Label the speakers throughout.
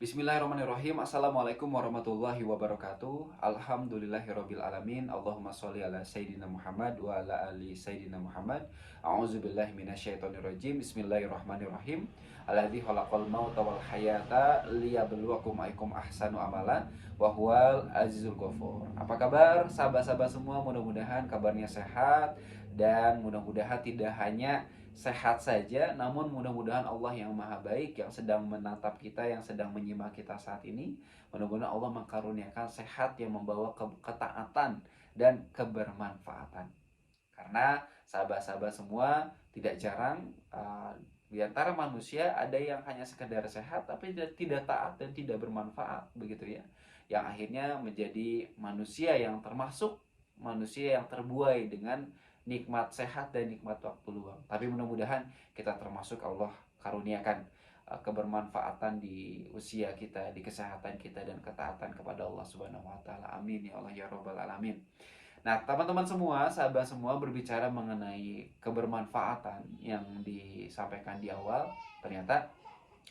Speaker 1: Bismillahirrahmanirrahim. Assalamualaikum warahmatullahi wabarakatuh. Alhamdulillahirabbil alamin. Allahumma sholli ala sayyidina Muhammad wa ala ali sayyidina Muhammad. A'udzubillahi minasyaitonirrajim. Bismillahirrahmanirrahim. Alladzi khalaqal mauta wal hayata liyabluwakum ayyukum ahsanu amala wa huwal azizul ghafur. Apa kabar sahabat-sahabat semua? Mudah-mudahan kabarnya sehat dan mudah-mudahan tidak hanya sehat saja, namun mudah-mudahan Allah yang maha baik yang sedang menatap kita, yang sedang menyimak kita saat ini, mudah-mudahan Allah mengkaruniakan sehat yang membawa ketaatan dan kebermanfaatan. Karena sahabat-sahabat semua, tidak jarang di antara manusia ada yang hanya sekedar sehat tapi tidak taat dan tidak bermanfaat, begitu ya, yang akhirnya menjadi manusia yang termasuk manusia yang terbuai dengan nikmat sehat dan nikmat waktu luang. Tapi mudah-mudahan kita termasuk Allah karuniakan kebermanfaatan di usia kita, di kesehatan kita dan ketaatan kepada Allah Subhanahu wa taala. Amin ya Allah ya rabbal alamin. Nah, teman-teman semua, sahabat semua, berbicara mengenai kebermanfaatan yang disampaikan di awal, ternyata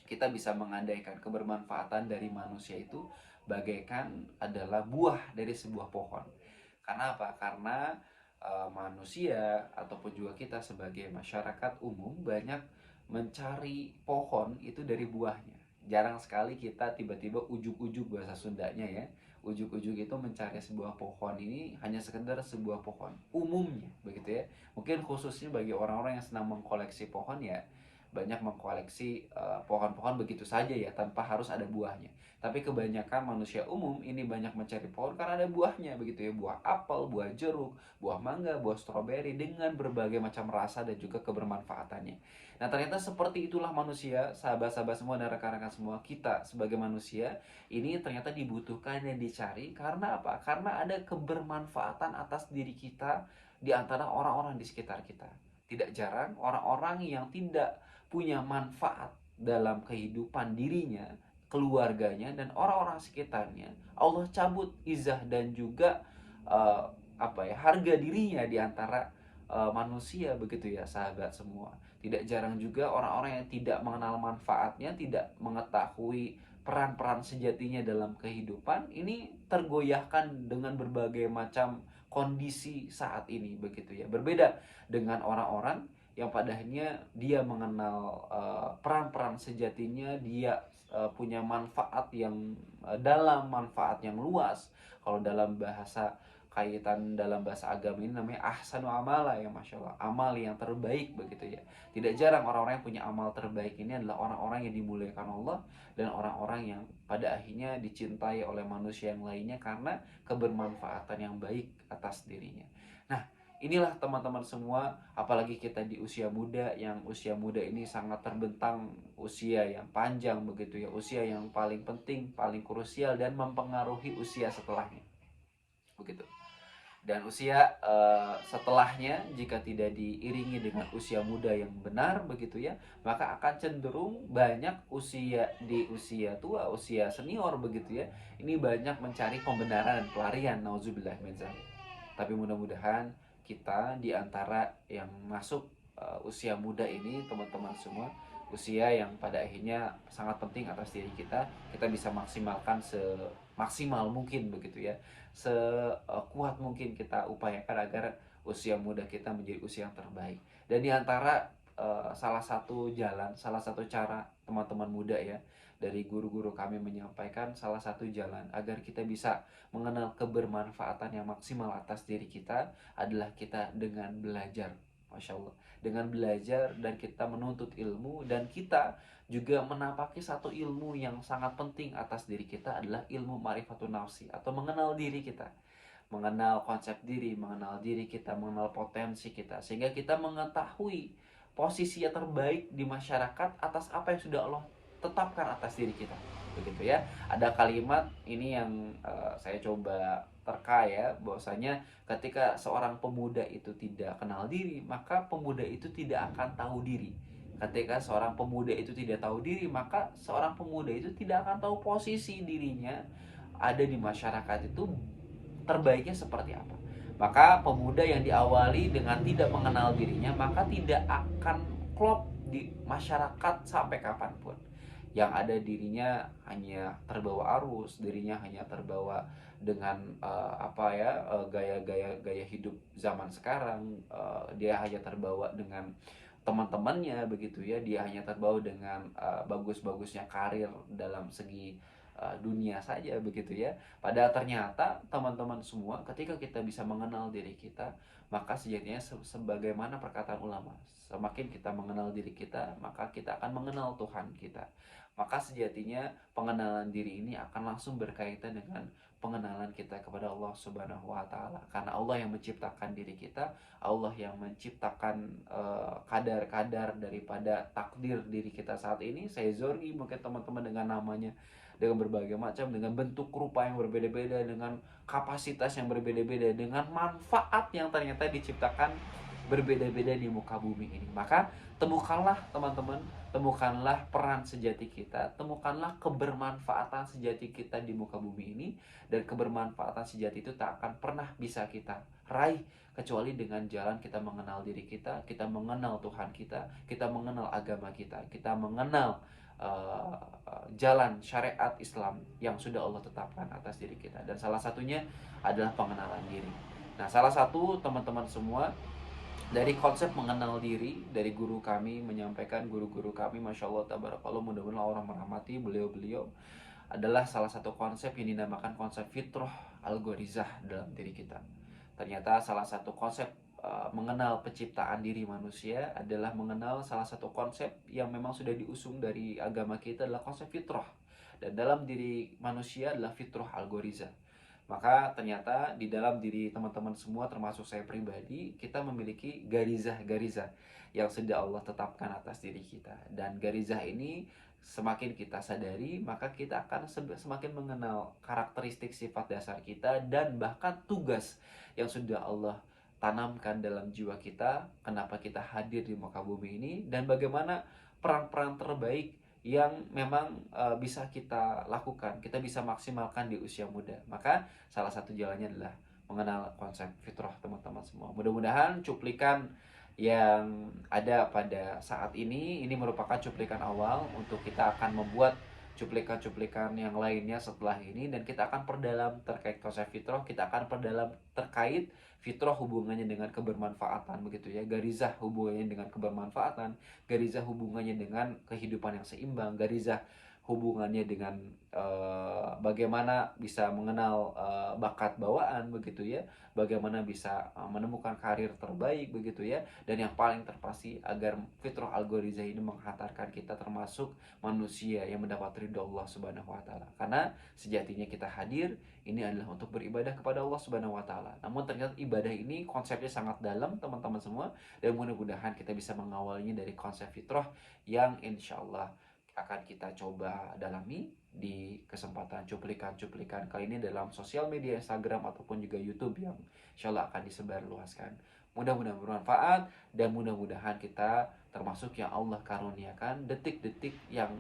Speaker 1: kita bisa mengandaikan kebermanfaatan dari manusia itu bagaikan adalah buah dari sebuah pohon. Karena apa? Karena manusia ataupun juga kita sebagai masyarakat umum banyak mencari pohon itu dari buahnya. Jarang sekali kita tiba-tiba ujuk-ujuk, bahasa Sundanya ya, ujuk-ujuk itu mencari sebuah pohon. Ini hanya sekedar sebuah pohon umumnya, begitu ya. Mungkin khususnya bagi orang-orang yang senang mengkoleksi pohon ya, banyak mengkoleksi pohon-pohon begitu saja ya, tanpa harus ada buahnya. Tapi kebanyakan manusia umum ini banyak mencari pohon karena ada buahnya, begitu ya. Buah apel, buah jeruk, buah mangga, buah stroberi dengan berbagai macam rasa dan juga kebermanfaatannya. Nah, ternyata seperti itulah manusia, sahabat-sahabat semua dan rekan-rekan semua, kita sebagai manusia ini ternyata dibutuhkan dan dicari karena apa? Karena ada kebermanfaatan atas diri kita di antara orang-orang di sekitar kita. Tidak jarang orang-orang yang tidak punya manfaat dalam kehidupan dirinya, keluarganya dan orang-orang sekitarnya, Allah cabut izah dan juga harga dirinya di antara manusia, begitu ya sahabat semua. Tidak jarang juga orang-orang yang tidak mengenal manfaatnya, tidak mengetahui peran-peran sejatinya dalam kehidupan, ini tergoyahkan dengan berbagai macam kondisi saat ini, begitu ya. Berbeda dengan orang-orang yang padanya dia mengenal peran-peran sejatinya, dia punya manfaat yang dalam, manfaat yang luas. Kalau dalam bahasa kaitan dalam bahasa agama ini namanya ahsanu amala ya, masya Allah, amal yang terbaik, begitu ya. Tidak jarang orang-orang yang punya amal terbaik ini adalah orang-orang yang dimuliakan Allah dan orang-orang yang pada akhirnya dicintai oleh manusia yang lainnya karena kebermanfaatan yang baik atas dirinya. Nah, inilah teman-teman semua, apalagi kita di usia muda, yang usia muda ini sangat terbentang usia yang panjang, begitu ya, usia yang paling penting, paling krusial dan mempengaruhi usia setelahnya, begitu. Dan usia setelahnya jika tidak diiringi dengan usia muda yang benar, begitu ya, maka akan cenderung banyak usia di usia tua, usia senior, begitu ya, ini banyak mencari pembenaran dan pelarian, nauzubillah min dzalik. Tapi mudah-mudahan kita di antara yang masuk usia muda ini, teman-teman semua, usia yang pada akhirnya sangat penting atas diri kita, kita bisa maksimalkan semaksimal mungkin, begitu ya, sekuat mungkin kita upayakan agar usia muda kita menjadi usia yang terbaik. Dan di antara salah satu jalan, salah satu cara teman-teman muda ya, dari guru-guru kami menyampaikan, salah satu jalan agar kita bisa mengenal kebermanfaatan yang maksimal atas diri kita adalah kita dengan belajar. Masya Allah, dengan belajar dan kita menuntut ilmu, dan kita juga menapaki satu ilmu yang sangat penting atas diri kita adalah ilmu ma'rifatun nafsi, atau mengenal diri kita, mengenal konsep diri, mengenal diri kita, mengenal potensi kita, sehingga kita mengetahui posisi yang terbaik di masyarakat atas apa yang sudah Allah tetapkan atas diri kita, begitu ya. Ada kalimat ini yang saya coba terka ya, bahwasanya ketika seorang pemuda itu tidak kenal diri, maka pemuda itu tidak akan tahu diri. Ketika seorang pemuda itu tidak tahu diri, maka seorang pemuda itu tidak akan tahu posisi dirinya ada di masyarakat itu terbaiknya seperti apa. Maka pemuda yang diawali dengan tidak mengenal dirinya, maka tidak akan klop di masyarakat sampai kapanpun. yang ada dirinya hanya terbawa arus, dirinya hanya terbawa dengan gaya hidup zaman sekarang. Dia hanya terbawa dengan teman-temannya begitu ya, dia hanya terbawa dengan bagus-bagusnya karir dalam segi dunia saja begitu ya. Padahal ternyata teman-teman semua, ketika kita bisa mengenal diri kita, maka sejatinya sebagaimana perkataan ulama, semakin kita mengenal diri kita, maka kita akan mengenal Tuhan kita. Maka sejatinya pengenalan diri ini akan langsung berkaitan dengan pengenalan kita kepada Allah Subhanahu wa taala. Karena Allah yang menciptakan diri kita, Allah yang menciptakan kadar-kadar daripada takdir diri kita saat ini. Saya Zorgi, mungkin teman-teman dengan namanya, dengan berbagai macam, dengan bentuk rupa yang berbeda-beda, dengan kapasitas yang berbeda-beda, dengan manfaat yang ternyata diciptakan berbeda-beda di muka bumi ini. Maka temukanlah teman-teman, temukanlah peran sejati kita, temukanlah kebermanfaatan sejati kita di muka bumi ini. Dan kebermanfaatan sejati itu tak akan pernah bisa kita raih kecuali dengan jalan kita mengenal diri kita mengenal Tuhan kita mengenal agama kita mengenal jalan syariat Islam yang sudah Allah tetapkan atas diri kita. Dan salah satunya adalah pengenalan diri. Nah, salah satu teman-teman semua dari konsep mengenal diri, dari guru kami menyampaikan, guru-guru kami Masya Allah tabarakallah, mudah-mudahan orang merahmati beliau-beliau, adalah salah satu konsep yang dinamakan konsep fitrah algorizah dalam diri kita. Ternyata salah satu konsep mengenal penciptaan diri manusia adalah mengenal salah satu konsep yang memang sudah diusung dari agama kita, adalah konsep fitrah. Dan dalam diri manusia adalah fitrah algorizah. Maka ternyata di dalam diri teman-teman semua, termasuk saya pribadi, kita memiliki garizah-garizah yang sudah Allah tetapkan atas diri kita. Dan garizah ini semakin kita sadari, maka kita akan semakin mengenal karakteristik sifat dasar kita dan bahkan tugas yang sudah Allah tanamkan dalam jiwa kita, kenapa kita hadir di muka bumi ini, dan bagaimana peran-peran terbaik yang memang bisa kita lakukan, kita bisa maksimalkan di usia muda. Maka salah satu jalannya adalah mengenal konsep fitrah teman-teman semua. Mudah-mudahan cuplikan yang ada pada saat ini merupakan cuplikan awal untuk kita akan membuat cuplikan-cuplikan yang lainnya setelah ini, dan kita akan perdalam terkait konsep fitrah, kita akan perdalam terkait fitrah hubungannya dengan kebermanfaatan begitu ya, garizah hubungannya dengan kebermanfaatan, garizah hubungannya dengan kehidupan yang seimbang, garizah hubungannya dengan bagaimana bisa mengenal bakat bawaan begitu ya, bagaimana bisa menemukan karir terbaik begitu ya, dan yang paling terpasti agar fitrah algorizah ini menghantarkan kita termasuk manusia yang mendapat ridho Allah Subhanahu wa taala. Karena sejatinya kita hadir ini adalah untuk beribadah kepada Allah Subhanahu wa taala. Namun ternyata ibadah ini konsepnya sangat dalam teman-teman semua, dan mudah-mudahan kita bisa mengawalnya dari konsep fitrah yang insya Allah akan kita coba dalami di kesempatan cuplikan-cuplikan kali ini dalam sosial media Instagram ataupun juga YouTube yang insya Allah akan disebarluaskan. Mudah-mudahan bermanfaat, dan mudah-mudahan kita termasuk yang Allah karuniakan detik-detik yang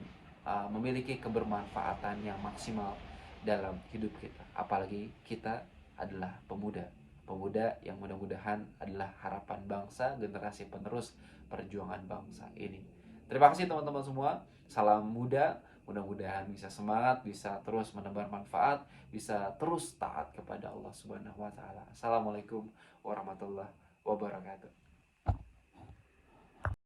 Speaker 1: memiliki kebermanfaatan yang maksimal dalam hidup kita. Apalagi kita adalah pemuda yang mudah-mudahan adalah harapan bangsa, generasi penerus perjuangan bangsa ini. Terima kasih teman-teman semua. Salam muda. Mudah-mudahan bisa semangat, bisa terus menebar manfaat, bisa terus taat kepada Allah Subhanahu wa taala. Assalamualaikum warahmatullahi wabarakatuh.